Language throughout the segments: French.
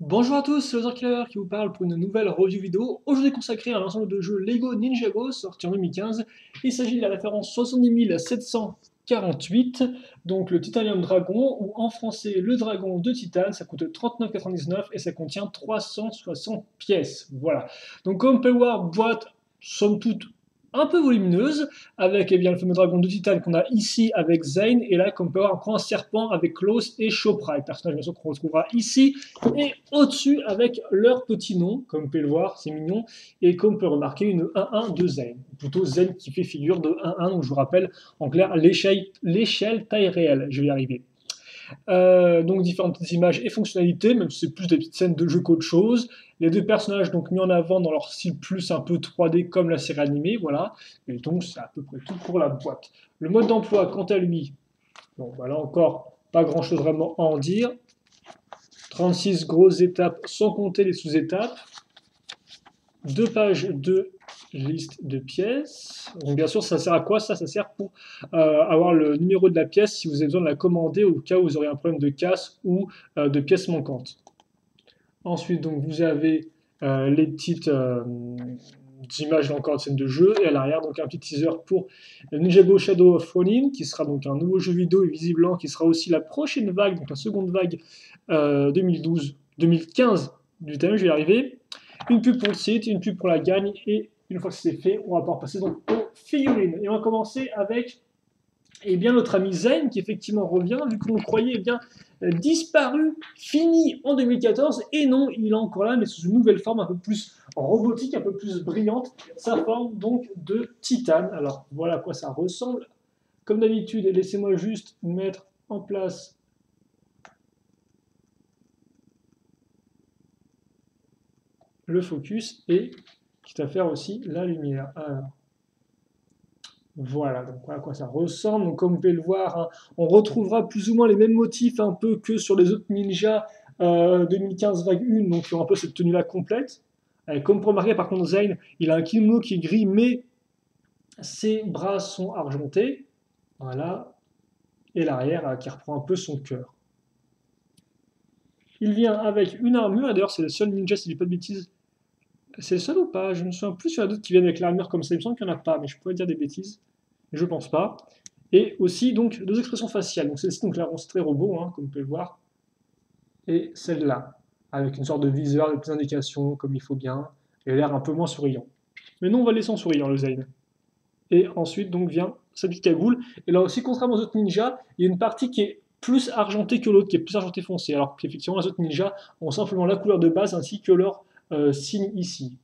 Bonjour à tous, c'est Killer qui vous parle pour une nouvelle review vidéo, aujourd'hui consacrée à l'ensemble de jeux Lego Ninjago sorti en 2015. Il s'agit de la référence 70 748, donc le Titanium Dragon, ou en français le Dragon de Titane, ça coûte 39,99 et ça contient 360 pièces. Voilà. Donc comme on peut le voir, boîte somme toute un peu volumineuse, avec eh bien, le fameux dragon de titane qu'on a ici avec Zane, et là comme on peut voir encore un serpent avec Klaus et Chopra, les personnages bien sûr qu'on retrouvera ici, et au-dessus avec leur petit nom, comme vous pouvez le voir, c'est mignon, et comme on peut remarquer une 1-1 de Zane, plutôt Zane qui fait figure de 1-1, donc je vous rappelle en clair l'échelle taille réelle, je vais y arriver. Donc différentes petites images et fonctionnalités, même si c'est plus des petites scènes de jeu qu'autre chose. Les deux personnages donc mis en avant dans leur style plus un peu 3D comme la série animée, voilà. Et donc c'est à peu près tout pour la boîte. Le mode d'emploi, quant à lui, bon voilà encore pas grand chose vraiment à en dire. 36 grosses étapes sans compter les sous-étapes. 2 pages de liste de pièces. Donc bien sûr, ça sert à quoi? Ça sert pour avoir le numéro de la pièce si vous avez besoin de la commander au cas où vous aurez un problème de casse ou de pièces manquantes. Ensuite, donc vous avez les petites images encore de scène de jeu et à l'arrière donc un petit teaser pour Ninjago Shadow of Ronin qui sera donc un nouveau jeu vidéo et visiblement qui sera aussi la prochaine vague, donc la seconde vague 2012-2015 du thème, je vais y arriver. Une pub pour le site, une pub pour la gagne, et une fois que c'est fait, on va pouvoir passer donc aux figurines. Et on va commencer avec notre ami Zen qui effectivement revient, vu qu'on le croyait bien disparu, fini en 2014, et non, il est encore là, mais sous une nouvelle forme un peu plus robotique, un peu plus brillante, sa forme donc de titane. Alors voilà à quoi ça ressemble. Comme d'habitude, laissez-moi juste mettre en place le focus et quitte à faire aussi la lumière. Alors, voilà, donc voilà à quoi ça ressemble. Donc, comme vous pouvez le voir, hein, on retrouvera plus ou moins les mêmes motifs un peu que sur les autres ninjas 2015 vague 1, donc qui ont un peu cette tenue-là complète. Comme pour remarquer, par contre, Zane, il a un kimono qui est gris, mais ses bras sont argentés. Voilà. Et l'arrière qui reprend un peu son cœur. Il vient avec une armure, et d'ailleurs, c'est le seul ninja, si je dis pas de bêtises. C'est le seul ou pas? Je ne me souviens plus sur la d'autres qui viennent avec l'armure comme ça. Il me semble qu'il n'y en a pas, mais je pourrais dire des bêtises. Je pense pas. Et aussi donc 2 expressions faciales. Donc celle-ci, donc là, c'est très robot, hein, comme vous pouvez le voir. Et celle-là, avec une sorte de viseur, des petites indications, comme il faut bien. Et l'air un peu moins souriant. Mais non, on va le laisser en souriant, le Zayn. Et ensuite, donc, vient sa petite cagoule. Et là aussi, contrairement aux autres ninjas, il y a une partie qui est plus argentée que l'autre, qui est plus argentée foncée. Alors qu'effectivement, les autres ninjas ont simplement la couleur de base ainsi que leur signe ici.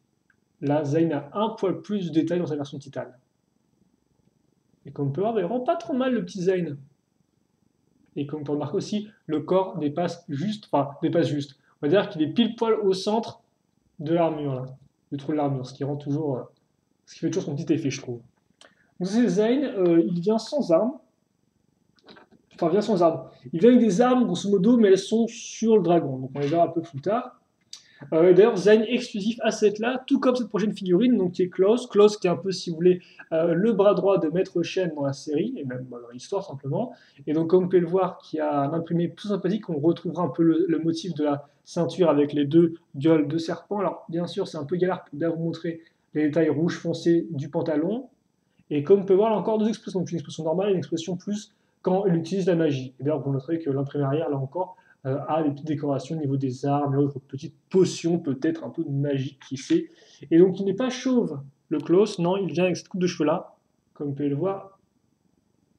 Là, Zayn a un poil plus de détails dans sa version titane. Et comme on peut voir, il rend pas trop mal le petit Zayn. Et comme on peut remarquer aussi, le corps dépasse juste, enfin dépasse juste. On va dire qu'il est pile poil au centre de l'armure, là, du trou de l'armure, ce qui rend toujours, ce qui fait toujours son petit effet, je trouve. Donc c'est Zayn, il vient sans armes, enfin vient sans armes. Il vient avec des armes grosso modo, mais elles sont sur le dragon, donc on les verra un peu plus tard. D'ailleurs, Zayn exclusif à cette là, tout comme cette prochaine figurine, donc qui est Klaus. Klaus qui est un peu, si vous voulez, le bras droit de Maître Shen dans la série, et même dans l'histoire simplement. Et donc, comme vous pouvez le voir, qui a un imprimé tout sympathique, on retrouvera un peu le motif de la ceinture avec les deux gueules de serpent. Alors, bien sûr, c'est un peu galère pour bien vous montrer les détails rouge foncé du pantalon. Et comme on peut voir, là encore 2 expressions, donc une expression normale et une expression plus quand il utilise la magie. Et d'ailleurs, vous noterez que l'imprimé arrière, là encore, a des petites décorations au niveau des armes et autres petites potions, peut-être un peu de magie, qui sait. Et donc, il n'est pas chauve, le Klaus, non, il vient avec cette coupe de cheveux-là, comme vous pouvez le voir,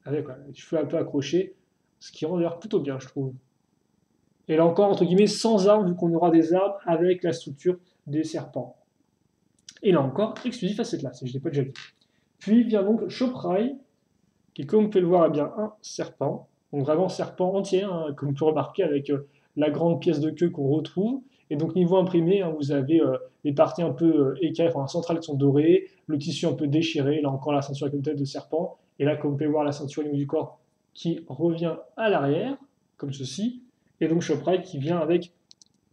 avec les cheveux un peu accrochés, ce qui rend d'ailleurs plutôt bien, je trouve. Et là encore, entre guillemets, sans armes, vu qu'on aura des armes avec la structure des serpents. Et là encore, exclusif à cette là, si je n'ai pas déjà vu. Puis vient donc Choprai, qui, comme vous pouvez le voir, est bien un serpent. Donc vraiment serpent entier, hein, comme vous pouvez remarquer avec la grande pièce de queue qu'on retrouve. Et donc niveau imprimé, hein, vous avez les parties un peu écailles, enfin centrales qui sont dorées, le tissu un peu déchiré, là encore la ceinture avec une tête de serpent. Et là, comme vous pouvez voir, la ceinture au niveau du corps qui revient à l'arrière, comme ceci. Et donc Choprai qui vient avec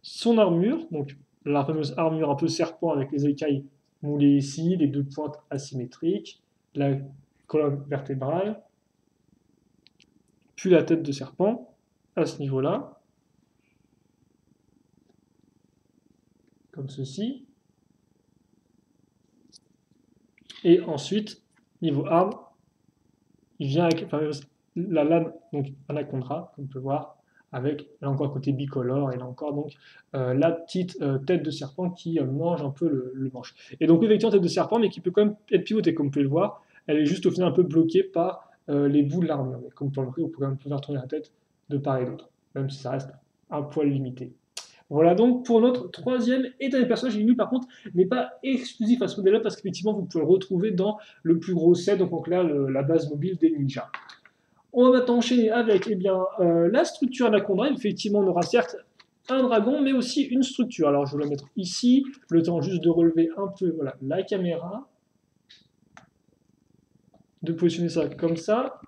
son armure, donc la fameuse armure un peu serpent avec les écailles moulées ici, les deux pointes asymétriques, la colonne vertébrale, puis la tête de serpent à ce niveau-là. comme ceci. Et ensuite, niveau arme, il vient avec enfin, la lame, donc anaconda, comme on peut voir, avec là encore côté bicolore, et là encore donc la petite tête de serpent qui mange un peu le manche. Et donc effectivement tête de serpent, mais qui peut quand même être pivotée, comme vous pouvez le voir. Elle est juste au final un peu bloquée par les bouts de l'armure. Mais comme vous pouvez le voir, vous pouvez quand même pouvoir tourner la tête de part et d'autre, même si ça reste un poil limité. Voilà donc pour notre troisième et dernier personnage. Lui par contre n'est pas exclusif à ce modèle-là parce qu'effectivement vous pouvez le retrouver dans le plus gros set, donc en clair la base mobile des ninjas. On va maintenant enchaîner avec eh bien, la structure Anaconda. Effectivement, on aura certes un dragon, mais aussi une structure. Alors, je vais la mettre ici, le temps juste de relever un peu voilà, la caméra, de positionner ça comme ça.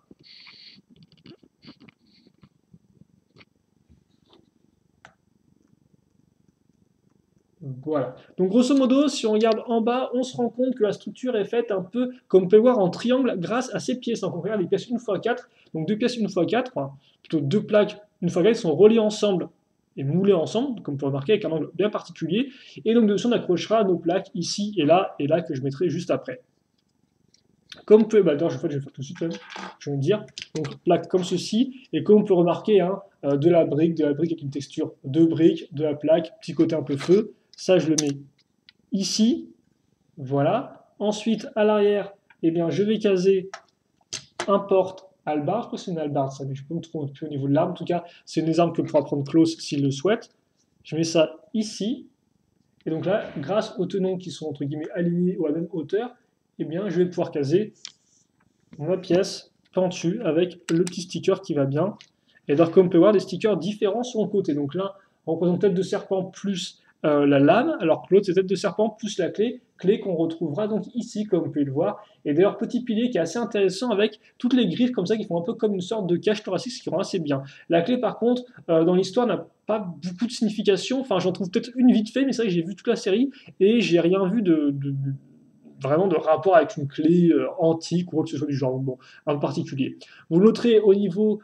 Voilà. Donc, grosso modo, si on regarde en bas, on se rend compte que la structure est faite un peu, comme on peut le voir, en triangle grâce à ces pièces. Donc, on regarde les pièces 1x4, donc deux pièces 1x4, enfin, plutôt deux plaques 1x4 qui sont reliées ensemble et moulées ensemble, comme on peut remarquer, avec un angle bien particulier. Et donc, dessus, on accrochera nos plaques ici et là, que je mettrai juste après. Comme vous pouvez, bah, d'ailleurs, je vais faire tout de suite, même, je vais me dire, donc plaque comme ceci, et comme on peut remarquer, hein, de la brique avec une texture de brique, de la plaque, petit côté un peu feu, ça je le mets ici, voilà. Ensuite, à l'arrière, eh bien, je vais caser un porte-hallebarde, je crois que c'est une hallebarde ça, mais je peux me tromper au niveau de l'arme, en tout cas, c'est une des armes que pourra prendre Klaus s'il le souhaite. Je mets ça ici, et donc là, grâce aux tenons qui sont entre guillemets alignés ou à la même hauteur, eh bien, je vais pouvoir caser ma pièce pentue avec le petit sticker qui va bien. Et donc, comme on peut voir, des stickers différents sur le côté. Donc l'un représente tête de serpent plus la lame, alors que l'autre c'est tête de serpent plus la clé qu'on retrouvera donc ici, comme vous pouvez le voir. Et d'ailleurs, petit pilier qui est assez intéressant avec toutes les griffes comme ça qui font un peu comme une sorte de cache thoracique, ce qui rend assez bien. La clé, par contre, dans l'histoire, n'a pas beaucoup de signification. Enfin, j'en trouve peut-être une vite fait, mais c'est vrai que j'ai vu toute la série et j'ai rien vu vraiment de rapport avec une clé antique ou quoi que ce soit du genre, bon, un peu particulier. Vous noterez au niveau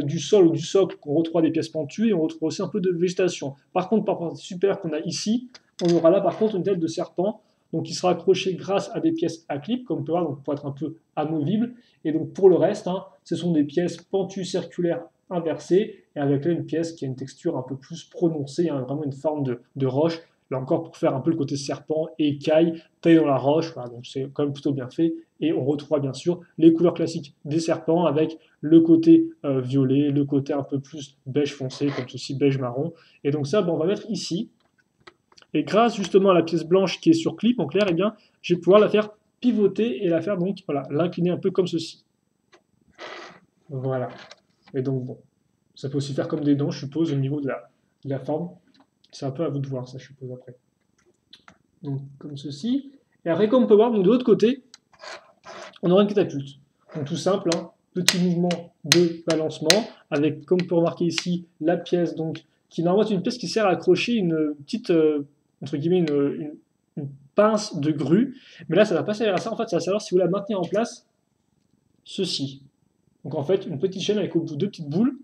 du sol ou du socle qu'on retrouve des pièces pentues et on retrouve aussi un peu de végétation. Par contre, par rapport à super qu'on a ici, on aura là par contre une tête de serpent, donc qui sera accrochée grâce à des pièces à clip, comme on peut voir, donc pour être un peu amovible. Et donc pour le reste, hein, ce sont des pièces pentues circulaires inversées, et avec là une pièce qui a une texture un peu plus prononcée, hein, vraiment une forme de roche, là encore pour faire un peu le côté serpent, écaille, taille dans la roche, voilà, donc c'est quand même plutôt bien fait. Et on retrouvera bien sûr les couleurs classiques des serpents avec le côté violet, le côté un peu plus beige foncé, comme ceci, beige marron. Et donc ça, ben, on va mettre ici. Et grâce justement à la pièce blanche qui est sur clip en clair, eh bien, je vais pouvoir la faire pivoter et la faire donc, voilà, l'incliner un peu comme ceci. Voilà. Et donc bon, ça peut aussi faire comme des dents, je suppose, au niveau de la forme. C'est un peu à vous de voir, ça, je suppose, après. Donc, comme ceci. Et après, comme on peut voir, donc, de l'autre côté, on aura une catapulte. Donc, tout simple, hein, petit mouvement de balancement, avec, comme on peut remarquer ici, la pièce, donc, qui normalement est une pièce qui sert à accrocher une petite, entre guillemets, une pince de grue. Mais là, ça ne va pas servir à ça. En fait, ça va servir si vous la maintenez en place, ceci. Donc, en fait, une petite chaîne avec au bout deux petites boules.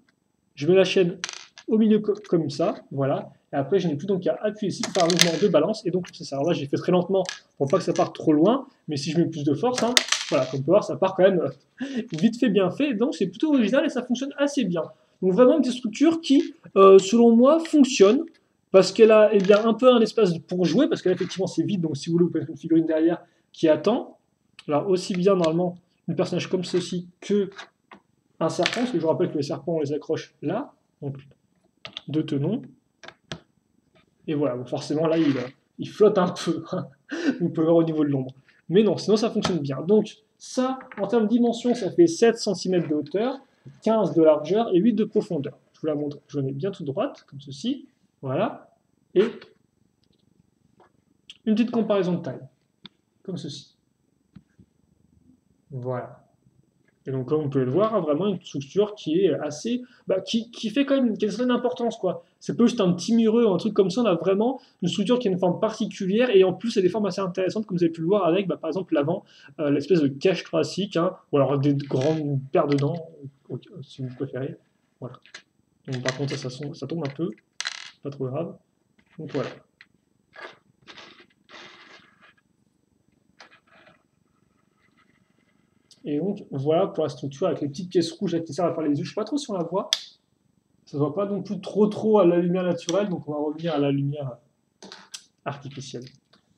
Je mets la chaîne au milieu comme ça, voilà. Et après, je n'ai plus donc qu'à appuyer ici pour faire un mouvement de balance. Et donc, c'est ça. Alors là, j'ai fait très lentement pour pas que ça parte trop loin. Mais si je mets plus de force, hein, voilà, comme on peut voir, ça part quand même vite fait, bien fait. Donc, c'est plutôt original et ça fonctionne assez bien. Donc, vraiment une petite structure qui, selon moi, fonctionne. Parce qu'elle a eh bien, un peu un espace pour jouer. Parce qu'effectivement, c'est vide. Donc, si vous voulez, vous pouvez mettre une figurine derrière qui attend. Alors, aussi bien, normalement, un personnage comme ceci que un serpent. Parce que je vous rappelle que les serpents, on les accroche là. Donc, deux tenons. Et voilà, donc forcément là, il flotte un peu. Vous pouvez voir au niveau de l'ombre. Mais non, sinon ça fonctionne bien. Donc ça, en termes de dimension, ça fait 7 cm de hauteur, 15 de largeur et 8 de profondeur. Je vous la montre, je la mets bien toute droite, comme ceci. Voilà. Et une petite comparaison de taille, comme ceci. Voilà. Et donc, comme vous pouvez le voir, hein, vraiment une structure qui est assez. Bah, qui fait quand même qui a une certaine importance, quoi. C'est pas juste un petit mureux ou un truc comme ça, on a vraiment une structure qui a une forme particulière et en plus, il y a des formes assez intéressantes, comme vous avez pu le voir avec, bah, par exemple, l'avant, l'espèce de cache thoracique, hein, ou alors des grandes paires de dents, si vous préférez. Voilà. Donc, par contre, ça tombe un peu, pas trop grave. Donc voilà. Et donc, voilà pour la structure avec les petites pièces rouges avec qui servent à faire les yeux. Je ne sais pas trop si on la voit. Ça ne se voit pas non plus trop à la lumière naturelle, donc on va revenir à la lumière artificielle.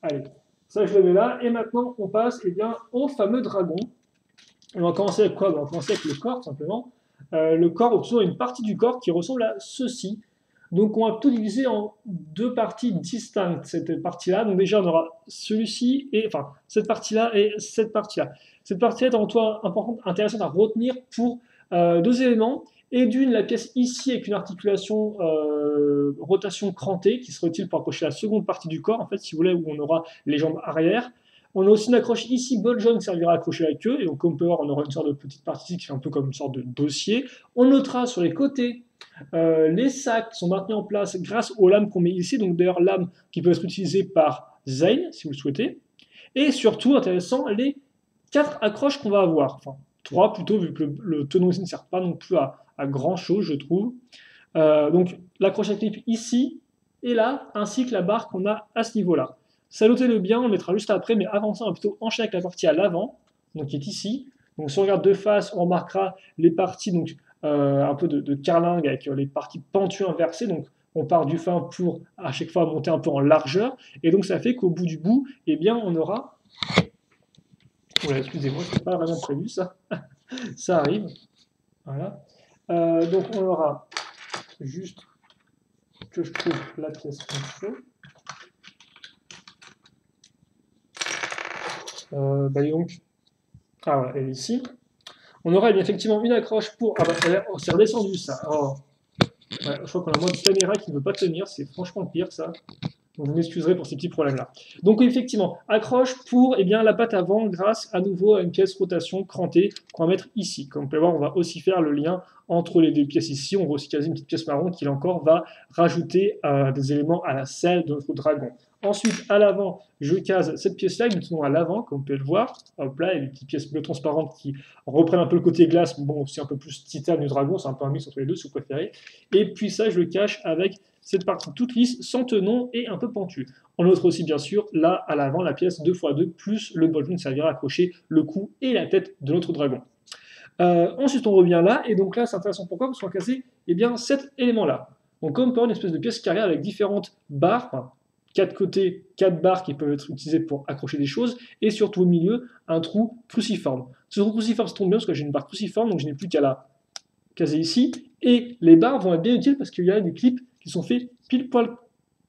Allez, ça je le mets là. Et maintenant, on passe bien, au fameux dragon. On va commencer avec quoi? On va commencer avec le corps, simplement. Le corps, on a une partie du corps qui ressemble à ceci. Donc on va tout diviser en deux parties distinctes, cette partie-là. Donc déjà, on aura celui-ci, enfin, cette partie-là et cette partie-là. Cette partie-là est en toi importante, intéressante à retenir pour deux éléments. Et d'une, la pièce ici avec une articulation rotation crantée qui serait utile pour accrocher la seconde partie du corps, en fait, si vous voulez, où on aura les jambes arrière. On a aussi une accroche ici, ball joint, qui servira à accrocher la queue. Et donc, comme on peut voir, on aura une sorte de petite partie qui fait un peu comme une sorte de dossier. On notera sur les côtés les sacs sont maintenus en place grâce aux lames qu'on met ici. Donc, d'ailleurs, lames qui peuvent être utilisées par Zane, si vous le souhaitez. Et surtout, intéressant, les 4 accroches qu'on va avoir. Enfin, 3 plutôt, vu que le tonneau ici ne sert pas non plus à grand chose, je trouve. Donc, l'accroche à clip ici et là, ainsi que la barre qu'on a à ce niveau-là. Ça, notez-le bien, on le mettra juste après, mais avant ça, on va plutôt enchaîner avec la partie à l'avant, donc qui est ici. Donc si on regarde de face, on remarquera les parties donc, un peu de carlingue avec les parties pentues inversées. Donc on part du fin pour à chaque fois monter un peu en largeur. Et donc ça fait qu'au bout du bout, eh bien, on aura... Voilà, excusez-moi, ce n'est pas vraiment prévu ça. Ça arrive. Voilà. Donc on aura juste que je trouve la pièce qu'il faut. Donc, voilà, elle est ici. On aura effectivement une accroche pour. Ah bah, c'est redescendu ça. Oh. Ouais, je crois qu'on a un mode caméra qui ne veut pas tenir, c'est franchement pire ça. Donc vous m'excuserez pour ces petits problèmes-là. Donc effectivement, accroche pour la patte avant grâce à nouveau à une pièce rotation crantée qu'on va mettre ici. Comme vous pouvez voir, on va aussi faire le lien entre les deux pièces ici. On va aussi caser une petite pièce marron qui, là encore, va rajouter des éléments à la selle de notre dragon. Ensuite, à l'avant, je case cette pièce-là, nous tenons à l'avant, comme vous pouvez le voir. Hop là, il y a des petites pièces bleues transparentes qui reprennent un peu le côté glace, mais bon, c'est un peu plus titane du dragon, c'est un peu un mix entre les deux si vous préférez. Et puis ça, je le cache avec cette partie toute lisse, sans tenon et un peu pentue. On note aussi bien sûr, là, à l'avant, la pièce 2x2, plus le ball joint servira à accrocher le cou et la tête de notre dragon. Ensuite, on revient là, et donc là, c'est intéressant pourquoi? Parce qu'on va casser cet élément-là. Donc comme on peut avoir une espèce de pièce carrée avec différentes barres, enfin, 4 côtés, 4 barres qui peuvent être utilisées pour accrocher des choses, et surtout au milieu, un trou cruciforme. Ce trou cruciforme se tombe bien parce que j'ai une barre cruciforme, donc je n'ai plus qu'à la caser ici, et les barres vont être bien utiles parce qu'il y a des clips qui sont faits pile poil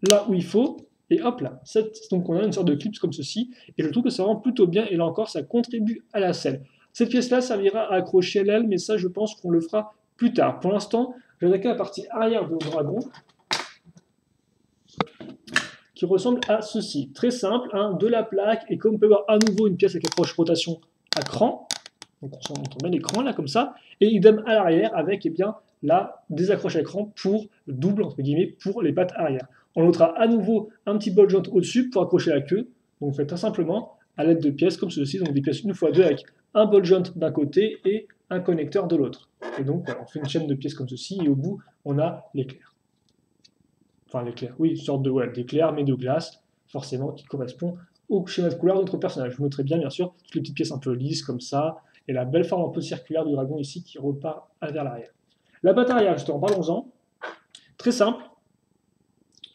là où il faut, et hop là. Donc on a une sorte de clips comme ceci, et je trouve que ça rend plutôt bien, et là encore, ça contribue à la selle. Cette pièce-là servira à accrocher l'aile, mais ça, je pense qu'on le fera plus tard. Pour l'instant, je vais attaquer la partie arrière de mon dragon, qui ressemble à ceci. Très simple, de la plaque, et comme on peut voir à nouveau une pièce avec accroche rotation à cran, donc on met l'écran là comme ça, et idem à l'arrière avec là des accroches à cran pour double entre guillemets pour les pattes arrière. On notera à nouveau un petit ball joint au-dessus pour accrocher la queue. Donc on fait très simplement à l'aide de pièces comme ceci, donc des pièces 1x2 avec un ball joint d'un côté et un connecteur de l'autre. Et donc voilà, on fait une chaîne de pièces comme ceci et au bout on a l'éclair. Enfin l'éclair, oui, une sorte d'éclair mais de glace, forcément qui correspond au schéma de couleur de notre personnage. Vous noterez bien sûr toutes les petites pièces un peu lisses comme ça, et la belle forme un peu circulaire du dragon ici qui repart vers l'arrière. La patte arrière, justement, parlons-en. Très simple.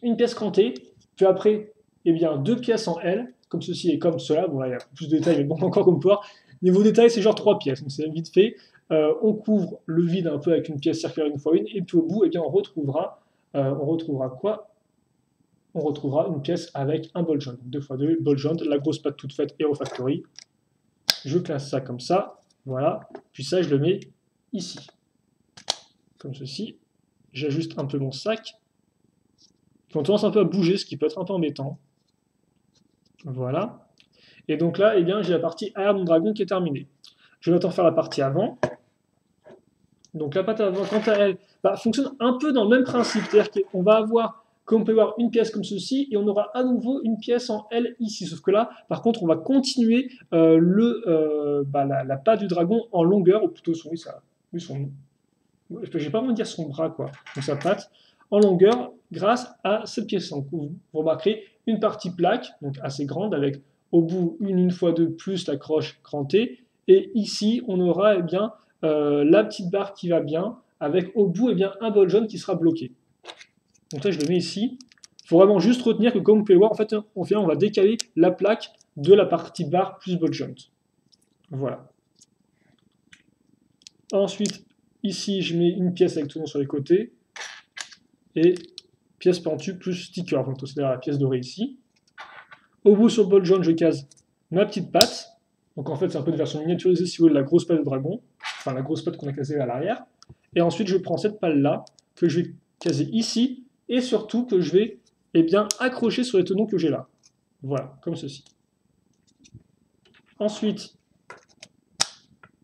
Une pièce crantée, puis après, deux pièces en L, comme ceci et comme cela. Bon, là, il y a plus de détails, mais bon, encore comme pouvoir. Niveau détail, c'est genre 3 pièces, donc c'est vite fait. On couvre le vide un peu avec une pièce circulaire une fois une, et puis au bout, on retrouvera quoi? On retrouvera une pièce avec un ball joint. 2x2, ball joint, la grosse patte toute faite Hero Factory. Je classe ça comme ça, voilà. Puis ça, je le mets ici, comme ceci. J'ajuste un peu mon sac. On tendance un peu à bouger, ce qui peut être un peu embêtant. Voilà. Et donc là, j'ai la partie arrière de mon dragon qui est terminée. Je vais maintenant faire la partie avant. Donc la patte avant, quant à elle, fonctionne un peu dans le même principe. C'est-à-dire qu'on va avoir, comme on peut voir, une pièce comme ceci, et on aura à nouveau une pièce en L ici. Sauf que là, par contre, on va continuer la patte du dragon en longueur, ou plutôt son... Je vais pas me dire son bras, quoi. Donc sa patte en longueur grâce à cette pièce. Donc, vous remarquerez une partie plaque, donc assez grande, avec au bout une x2 plus l'accroche crantée, Et ici, on aura eh bien, la petite barre qui va bien, avec au bout eh bien, un ball joint qui sera bloqué. Donc là, je le mets ici. Il faut vraiment juste retenir que, comme vous pouvez voir, en fait, on va décaler la plaque de la partie barre plus ball joint. Voilà. Ensuite, ici, je mets une pièce avec tout le nom sur les côtés. Et pièce pentue plus sticker, donc c'est la pièce dorée ici. Au bout, sur le ball joint, je case ma petite patte. Donc en fait, c'est un peu une version miniaturisée, si vous voulez, de la grosse patte de dragon. Enfin, la grosse patte qu'on a casée à l'arrière. Et ensuite, je prends cette palle-là, que je vais caser ici, et surtout que je vais eh bien, accrocher sur les tenons que j'ai là. Voilà, comme ceci. Ensuite,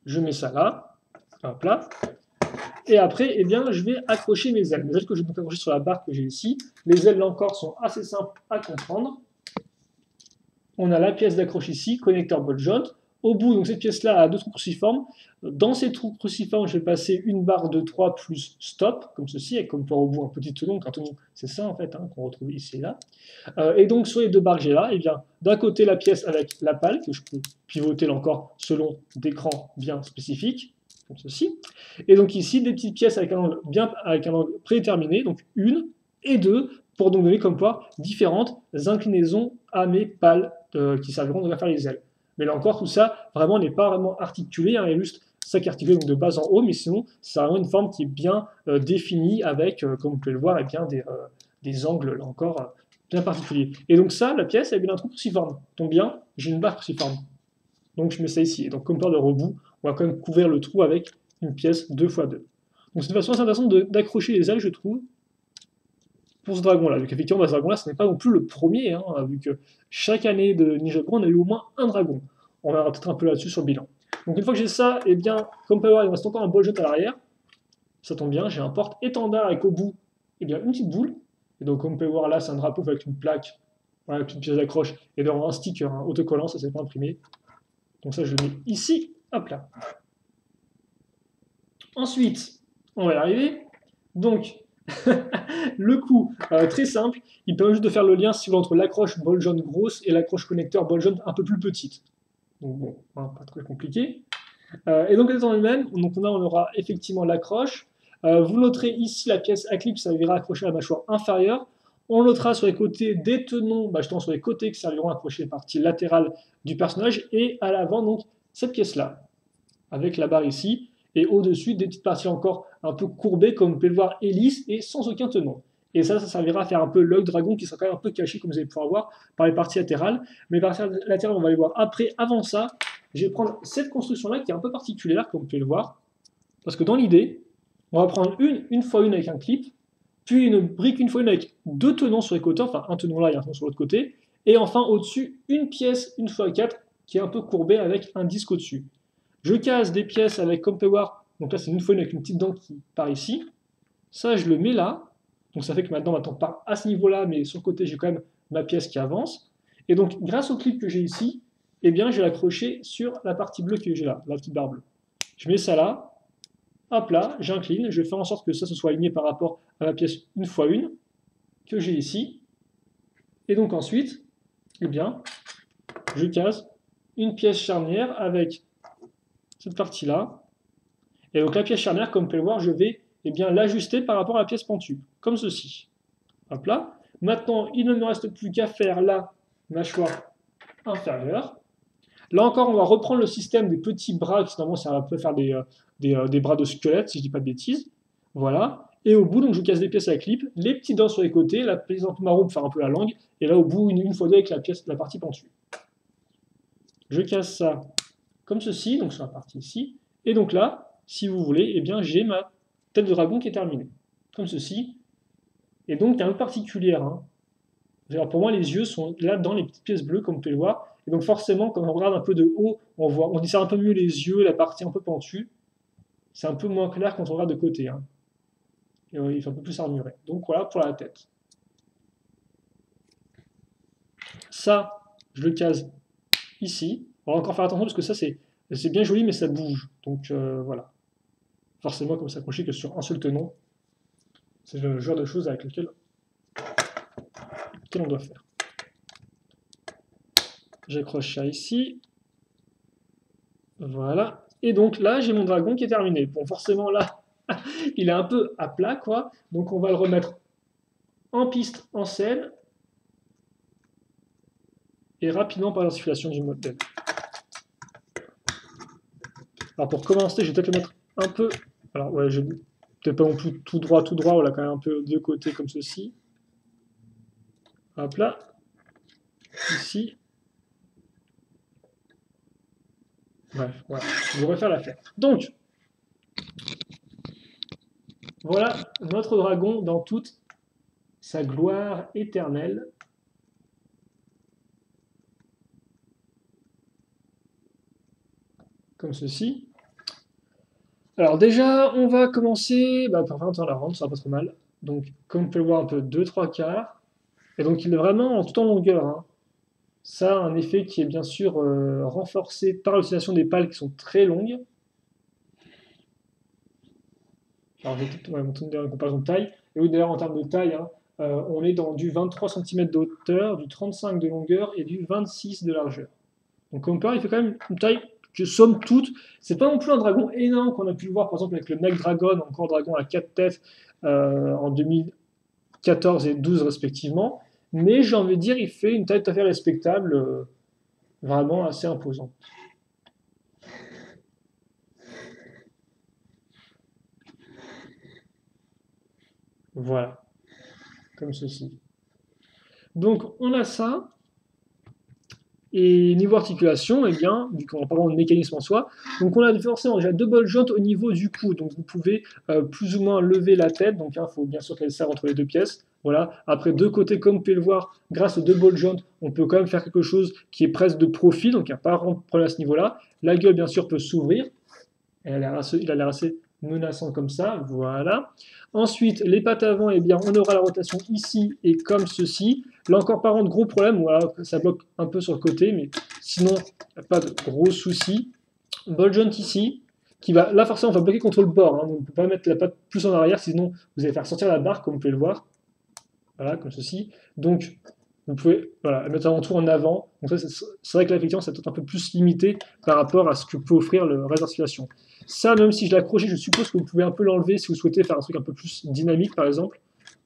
je mets ça là, hop là. Et après, eh bien, je vais accrocher mes ailes. Les ailes que je vais accrocher sur la barre que j'ai ici. Les ailes, là encore, sont assez simples à comprendre. On a la pièce d'accroche ici, connecteur ball joint. Au bout, donc cette pièce-là a deux trous cruciformes. Dans ces trous cruciformes, je vais passer une barre de 3 plus stop, comme ceci, et comme pour au bout un petit tenon. Un tenon, c'est ça en fait, hein, qu'on retrouve ici et là. Et donc sur les deux barres que j'ai là, eh bien, d'un côté la pièce avec la palle, que je peux pivoter là encore selon d'écrans bien spécifiques, comme ceci. Et donc ici, des petites pièces avec un angle prédéterminé, donc une et deux, pour donc donner comme poids différentes inclinaisons à mes pales qui serviront donc à faire les ailes. Mais là encore, tout ça, vraiment, n'est pas vraiment articulé, hein, il y a juste ça qui est articulé donc de bas en haut, mais sinon, c'est vraiment une forme qui est bien définie avec, comme vous pouvez le voir, et bien des angles, là encore, bien particuliers. Et donc ça, la pièce, elle a bien un trou cruciforme. Tombe bien, j'ai une barre cruciforme. Donc je mets ça ici. Et donc, comme peur de rebout, on va quand même couvrir le trou avec une pièce 2x2. Donc c'est une façon assez intéressante d'accrocher les ailes, je trouve, pour ce dragon-là. Donc effectivement, ce dragon-là, ce n'est pas non plus le premier, hein, vu que chaque année de Ninja Pro, on a eu au moins un dragon. On verra peut-être un peu là-dessus sur le bilan. Donc une fois que j'ai ça, eh bien, comme vous pouvez voir, il me reste encore un ball jet à l'arrière. Ça tombe bien, j'ai un porte-étendard avec au bout eh bien, une petite boule. Et donc comme vous pouvez voir là, c'est un drapeau avec une plaque, voilà, avec une pièce d'accroche, et dans un sticker, un autocollant, ça c'est pas imprimé. Donc ça, je le mets ici, hop là. Ensuite, on va y arriver. Donc, le coup, très simple, il permet juste de faire le lien si vous voulez, entre l'accroche ball joint grosse et l'accroche connecteur ball joint un peu plus petite. Donc bon, hein, pas très compliqué. Et donc, en elle-même, donc on aura effectivement l'accroche. Vous noterez ici la pièce à clip, ça ira accrocher à la mâchoire inférieure. On notera sur les côtés des tenons, justement sur les côtés qui serviront à accrocher les parties latérales du personnage, et à l'avant, donc, cette pièce-là, avec la barre ici, et au-dessus, des petites parties encore un peu courbées, comme vous pouvez le voir, hélice, et sans aucun tenant. Et ça servira à faire un peu l'œil dragon qui sera quand même un peu caché, comme vous allez pouvoir voir, par les parties latérales. Mais les parties latérales, on va les voir après. Avant ça, je vais prendre cette construction-là qui est un peu particulière, comme vous pouvez le voir. Parce que dans l'idée, on va prendre une fois une avec un clip, puis une brique une fois une avec deux tenons sur les côtés, enfin un tenon là et un tenon sur l'autre côté, et enfin au-dessus, une pièce une fois 4 qui est un peu courbée avec un disque au-dessus. Je case des pièces avec, comme vous pouvez voir, donc là c'est une fois une avec une petite dent qui part ici. Ça, je le mets là. Donc ça fait que maintenant part à ce niveau-là, mais sur le côté, j'ai quand même ma pièce qui avance. Et donc, grâce au clip que j'ai ici, eh bien, je vais l'accrocher sur la partie bleue que j'ai là, la petite barre bleue. Je mets ça là, hop là, j'incline, je vais faire en sorte que ça se soit aligné par rapport à ma pièce une fois une, que j'ai ici. Et donc ensuite, eh bien, je case une pièce charnière avec cette partie-là. Et donc la pièce charnière, comme vous pouvez le voir, je vais eh bien, l'ajuster par rapport à la pièce pentue, comme ceci. Hop là. Maintenant, il ne me reste plus qu'à faire la mâchoire inférieure. Là encore, on va reprendre le système des petits bras, qui normalement ça peut faire des bras de squelette, si je ne dis pas de bêtises. Voilà. Et au bout, donc, je casse des pièces à clip, les petits dents sur les côtés, la pièce un peu marron pour faire un peu la langue, et là au bout, une fois deux avec la partie pentue. Je casse ça comme ceci, donc sur la partie ici. Et donc là, si vous voulez, eh bien, j'ai ma tête de dragon qui est terminée. Comme ceci. Et donc, il est un peu particulière. Hein. Pour moi, les yeux sont là dans les petites pièces bleues, comme vous pouvez le voir. Et donc, forcément, quand on regarde un peu de haut, on discerne un peu mieux les yeux, la partie un peu pentue. C'est un peu moins clair quand on regarde de côté. Hein. Et il fait un peu plus armuré. Donc, voilà pour la tête. Ça, je le case ici. On va encore faire attention parce que ça, c'est bien joli, mais ça bouge. Donc, voilà. Forcément, comme ça accroché que sur un seul tenon. C'est le genre de choses avec lesquelles on doit faire. J'accroche ça ici. Voilà. Et donc là, j'ai mon dragon qui est terminé. Bon, forcément, là, il est un peu à plat, quoi. Donc on va le remettre en piste, en selle, et rapidement par l'insufflation du modèle. Alors pour commencer, je vais peut-être le mettre un peu... Alors ouais, je peut-être pas non plus tout droit, on l'a quand même un peu de côté comme ceci. Hop là. Ici. Bref, voilà. Je vais refaire l'affaire. Donc, voilà notre dragon dans toute sa gloire éternelle. Comme ceci. Alors déjà, on va commencer par faire un temps à la rente, ça va pas trop mal. Donc, comme on peut le voir, un peu 2-3 quarts. Et donc, il est vraiment en tout en longueur. Hein. Ça a un effet qui est bien sûr renforcé par l'utilisation des pales qui sont très longues. Alors, je vais peut-être montrer une comparaison de taille. Et oui, d'ailleurs, en termes de taille, hein, on est dans du 23 cm de hauteur, du 35 de longueur et du 26 de largeur. Donc, comme on peut voir, il fait quand même une taille que, somme toute, c'est pas non plus un dragon énorme qu'on a pu le voir, par exemple, avec le Mech Dragon, encore dragon à 4 têtes en 2014 et 12 respectivement. Mais j'ai envie de dire, il fait une taille tout à fait respectable, vraiment assez imposante. Voilà, comme ceci. Donc on a ça, et niveau articulation, eh bien, vu qu'on parle de mécanisme en soi, donc on a forcément déjà deux ball joints au niveau du cou, donc vous pouvez plus ou moins lever la tête, donc il faut bien sûr qu'elle serre entre les deux pièces. Voilà. Après, deux côtés, comme vous pouvez le voir, grâce aux deux ball joints, on peut quand même faire quelque chose qui est presque de profil, donc il n'y a pas de problème à ce niveau-là. La gueule, bien sûr, peut s'ouvrir. Il a l'air assez menaçant comme ça, voilà. Ensuite, les pattes avant, eh bien, on aura la rotation ici et comme ceci. Là encore, par contre, gros problème, voilà, ça bloque un peu sur le côté, mais sinon, pas de gros soucis. Ball joint ici, qui va, là forcément, on va bloquer contre le bord, hein, donc on ne peut pas mettre la patte plus en arrière, sinon vous allez faire sortir la barre, comme vous pouvez le voir. Voilà, comme ceci. Donc, vous pouvez voilà, mettre avant tout en avant. Donc ça, c'est vrai que là, effectivement, c'est peut-être un peu plus limité par rapport à ce que peut offrir le reste d'articulation. Ça, même si je l'ai accroché, je suppose que vous pouvez un peu l'enlever si vous souhaitez faire un truc un peu plus dynamique, par exemple.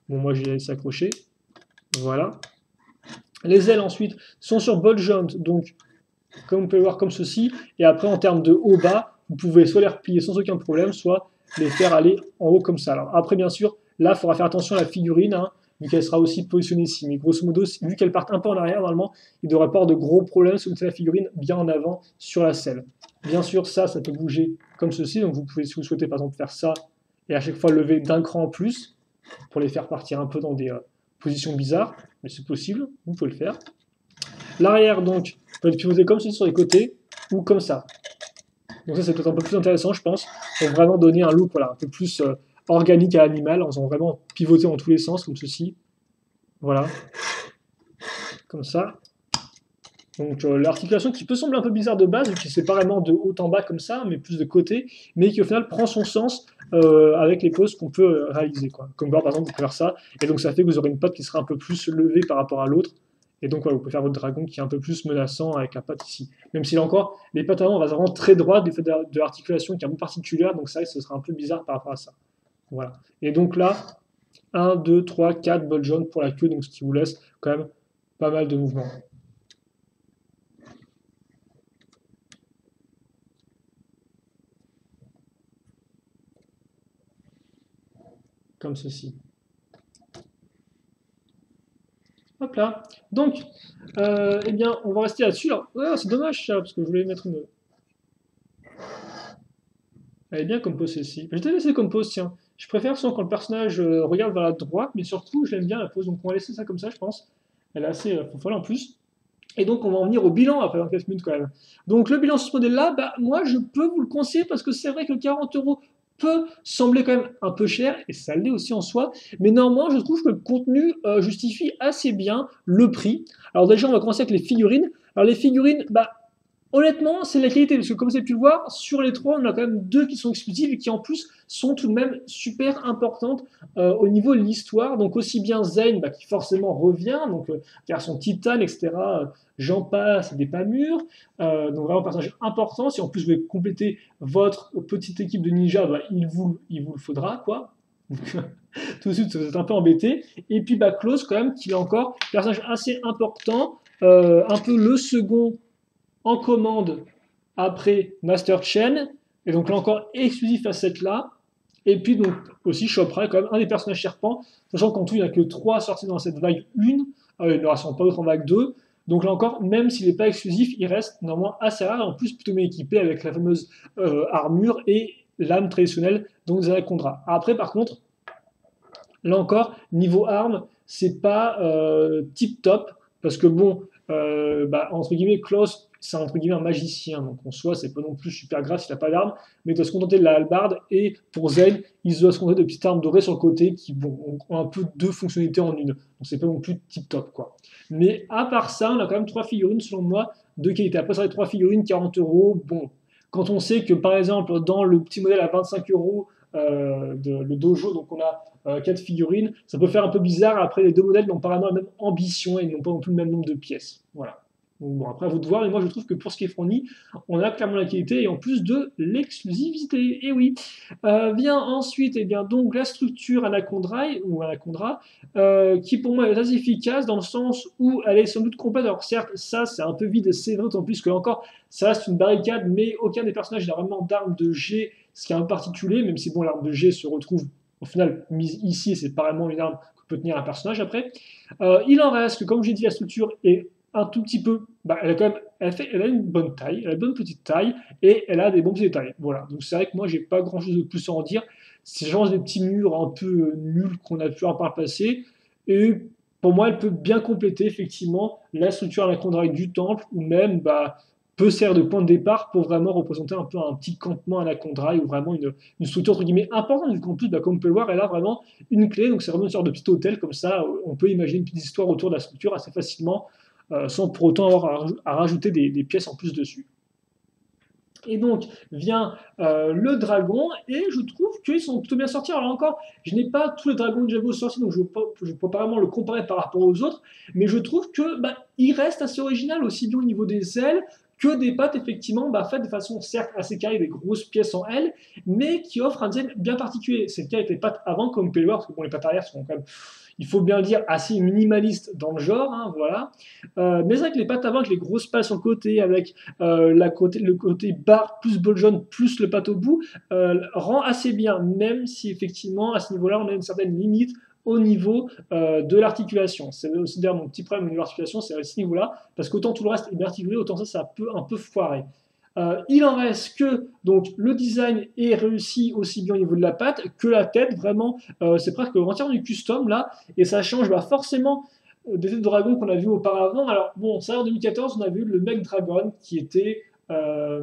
Bon, moi, j'ai laissé accrocher. Voilà. Les ailes, ensuite, sont sur ball joint, donc, comme vous pouvez voir, comme ceci. Et après, en termes de haut-bas, vous pouvez soit les replier sans aucun problème, soit les faire aller en haut comme ça. Alors, après, bien sûr, là, il faudra faire attention à la figurine, hein, vu qu'elle sera aussi positionnée ici. Mais grosso modo, vu qu'elle part un peu en arrière, normalement, il ne devrait pas avoir de gros problèmes si vous mettez la figurine bien en avant sur la selle. Bien sûr, ça peut bouger comme ceci. Donc, vous pouvez, si vous souhaitez, par exemple, faire ça et à chaque fois lever d'un cran en plus pour les faire partir un peu dans des positions bizarres. Mais c'est possible, vous pouvez le faire. L'arrière, donc, peut être pivoté comme ceci sur les côtés ou comme ça. Donc ça, c'est peut-être un peu plus intéressant, je pense, pour vraiment donner un look voilà, un peu plus organique à l'animal, en faisant vraiment pivoter dans tous les sens, comme ceci. Voilà. Comme ça. Donc l'articulation qui peut sembler un peu bizarre de base, vu qu'il c'est pas vraiment de haut en bas comme ça, mais plus de côté, mais qui au final prend son sens avec les poses qu'on peut réaliser. Quoi. Comme voir par exemple, vous pouvez faire ça, et donc ça fait que vous aurez une patte qui sera un peu plus levée par rapport à l'autre. Et donc, voilà, vous pouvez faire votre dragon qui est un peu plus menaçant avec la patte ici. Même si là encore, les pattes avant, on va vraiment très droite du fait de l'articulation qui est un peu particulière, donc ça, ce sera un peu bizarre par rapport à ça. Voilà. Et donc là, 1, 2, 3, 4 ball joints pour la queue, donc ce qui vous laisse quand même pas mal de mouvements. Comme ceci. Hop là. Donc, eh bien, on va rester là-dessus. Ouais, c'est dommage ça, parce que je voulais mettre une. Elle est bien comme pose celle-ci. Je vais te laisser comme pose, tiens. Je préfère souvent quand le personnage regarde vers la droite, mais surtout, j'aime bien la pose. Donc, on va laisser ça comme ça, je pense. Elle est assez folle en plus. Et donc, on va en venir au bilan après dans 4 minutes quand même. Donc, le bilan sur ce modèle-là, moi, je peux vous le conseiller parce que c'est vrai que 40 € peut sembler quand même un peu cher, et ça l'est aussi en soi, mais néanmoins, je trouve que le contenu justifie assez bien le prix. Alors déjà, on va commencer avec les figurines. Alors les figurines, Honnêtement, c'est la qualité, parce que comme vous avez pu le voir, sur les trois, on a quand même deux qui sont exclusives et qui en plus sont tout de même super importantes au niveau de l'histoire. Donc aussi bien Zane, bah, qui forcément revient, donc version Titan, etc. J'en passe, des pas mûrs. Donc vraiment un personnage important. Si en plus vous voulez compléter votre petite équipe de ninja, bah, il vous le faudra, quoi. Tout de suite, vous êtes un peu embêté. Et puis bah, Klaus, quand même, qui est encore un personnage assez important, un peu le second en commande après Master Chain, et donc là encore exclusif à cette là. Et puis donc aussi Chopra, quand même un des personnages serpents, sachant qu'en tout il n'y a que 3 sorties dans cette vague 1, il ne reste pas d'autres en vague 2. Donc là encore, même s'il n'est pas exclusif, il reste normalement assez rare, en plus plutôt bien équipé avec la fameuse armure et l'âme traditionnelle dont vous avez Condra. Après par contre, là encore, niveau armes, c'est pas tip top, parce que bon, bah, entre guillemets, Klaus, c'est entre guillemets un magicien, donc en soi, c'est pas non plus super grave s'il n'a pas d'armes, mais il doit se contenter de la hallebarde, et pour Zane, il doit se contenter de petites armes dorées sur le côté qui bon, ont un peu deux fonctionnalités en une, donc c'est pas non plus tip top, quoi. Mais à part ça, on a quand même 3 figurines, selon moi, de qualité. Après, ça va être 3 figurines, 40 euros, bon, quand on sait que par exemple, dans le petit modèle à 25 euros, le dojo, donc on a 4 figurines, ça peut faire un peu bizarre. Après, les deux modèles n'ont pas vraiment la même ambition et ils n'ont pas non plus le même nombre de pièces. Voilà. Donc bon, après, à vous de voir, mais moi je trouve que pour ce qui est fourni, on a clairement la qualité et en plus de l'exclusivité. Et oui. Vient ensuite, et bien, donc, la structure Anacondra, ou Anacondra, qui pour moi est assez efficace dans le sens où elle est sans doute complète. Alors certes, ça c'est un peu vide, c'est vrai, d'autant plus que là encore, ça reste une barricade, mais aucun des personnages n'a vraiment d'arme de G, ce qui est un peu particulier, même si bon, l'arme de G se retrouve au final mise ici, c'est pas vraiment une arme que peut tenir un personnage après. Il en reste que, comme j'ai dit, la structure est un tout petit peu, bah, elle a quand même, elle a une bonne taille, elle a une bonne petite taille et elle a des bons petits détails. Voilà. Donc c'est vrai que moi j'ai pas grand chose de plus à en dire. C'est genre des petits murs un peu nuls qu'on a pu avoir par le passé et pour moi elle peut bien compléter effectivement la structure à la Condraille du temple ou même bah, peut servir de point de départ pour vraiment représenter un peu un petit campement à la Condraille ou vraiment une structure entre guillemets importante vu qu'en plus bah, comme on peut le voir elle a vraiment une clé donc c'est vraiment une sorte de petit hôtel comme ça on peut imaginer une petite histoire autour de la structure assez facilement sans pour autant avoir à rajouter des pièces en plus dessus. Et donc vient le dragon, et je trouve qu'ils sont plutôt bien sortis. Alors encore, je n'ai pas tous les dragons de Jago sortis, donc je ne peux pas vraiment le comparer par rapport aux autres, mais je trouve que bah, il reste assez original, aussi bien au niveau des ailes que des pattes, effectivement, bah, faites de façon certes assez carrée, des grosses pièces en L, mais qui offrent un design bien particulier. C'est le cas avec les pattes avant, comme vous pouvez le voir, parce que bon, les pattes arrière sont quand même, il faut bien le dire, assez minimalistes dans le genre, hein, voilà. Mais c'est vrai que les pattes avant, avec les grosses pattes sur le côté, avec le côté barre plus bol jaune plus le patte au bout, rend assez bien, même si effectivement, à ce niveau-là, on a une certaine limite au niveau de l'articulation. C'est aussi d'ailleurs mon petit problème au niveau de l'articulation, c'est à ce niveau-là, parce qu'autant tout le reste est bien articulé, autant ça peut un peu foirer. Il en reste que donc le design est réussi aussi bien au niveau de la patte que la tête. Vraiment, c'est presque entièrement du custom là, et ça change bah, forcément des têtes de dragon qu'on a vu auparavant. Alors bon, ça en 2014, on a vu le mec dragon qui était là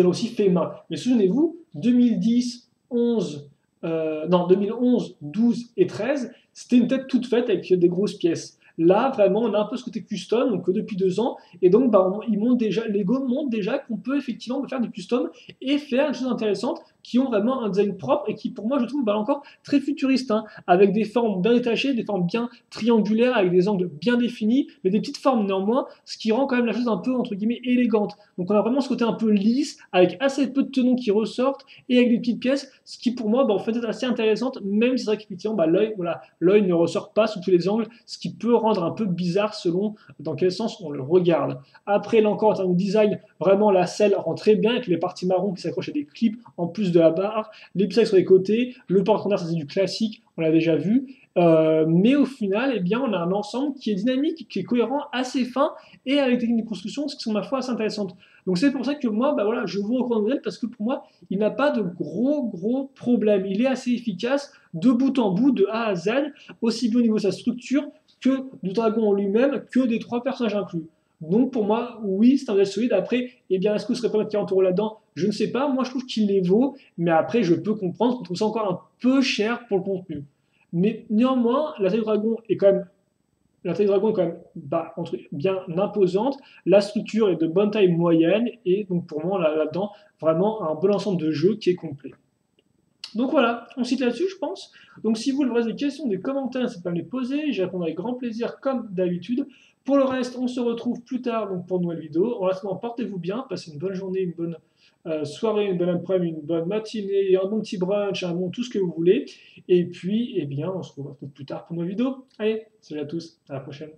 aussi fait main. Mais souvenez-vous, 2010, 11, non 2011, 12 et 13, c'était une tête toute faite avec des grosses pièces. Là, vraiment, on a un peu ce côté custom, donc depuis 2 ans, et donc bah, Lego montre déjà qu'on peut effectivement faire du custom et faire des choses intéressantes qui ont vraiment un design propre et qui, pour moi, je trouve, bah, encore très futuriste, hein, avec des formes bien détachées, des formes bien triangulaires, avec des angles bien définis, mais des petites formes néanmoins, ce qui rend quand même la chose un peu, entre guillemets, élégante. Donc on a vraiment ce côté un peu lisse, avec assez peu de tenons qui ressortent, et avec des petites pièces, ce qui pour moi, bah, en fait, est assez intéressante, même si c'est vrai qu'effectivement, bah, l'œil ne ressort pas sous tous les angles, ce qui peut rendre un peu bizarre selon dans quel sens on le regarde. Après, là encore, en termes de design, vraiment la selle rend très bien, avec les parties marron qui s'accrochent à des clips en plus de la barre, les pièces sur les côtés, le porte-container, ça c'est du classique, on l'a déjà vu. Mais au final, eh bien, on a un ensemble qui est dynamique, qui est cohérent, assez fin, et avec des techniques de construction qui sont, ma foi, assez intéressantes. Donc c'est pour ça que moi, bah voilà, je vous recommande le modèle parce que pour moi, il n'a pas de gros problèmes. Il est assez efficace de bout en bout, de A à Z, aussi bien au niveau de sa structure que du dragon en lui-même, que des 3 personnages inclus. Donc pour moi, oui, c'est un modèle solide. Après, eh bien, est-ce que vous serez pas mettre 40 € là-dedans? Je ne sais pas. Moi, je trouve qu'il les vaut, mais après, je peux comprendre qu'on trouve ça encore un peu cher pour le contenu. Mais néanmoins, la taille du dragon est quand même la taille dragon est quand même bien imposante. La structure est de bonne taille moyenne. Et donc pour moi, là-dedans, vraiment un bon ensemble de jeux qui est complet. Donc voilà, on cite là-dessus, je pense. Donc si vous avez des questions, des commentaires, n'hésitez pas à me les poser. J'y répondrai avec grand plaisir, comme d'habitude. Pour le reste, on se retrouve plus tard donc, pour une nouvelle vidéo. En attendant, portez-vous bien, passez une bonne journée, une bonne soirée, une bonne après-midi, une bonne matinée, un bon petit brunch, un bon tout ce que vous voulez. Et puis, eh bien, on se retrouve plus tard pour une nouvelle vidéo. Allez, salut à tous, à la prochaine.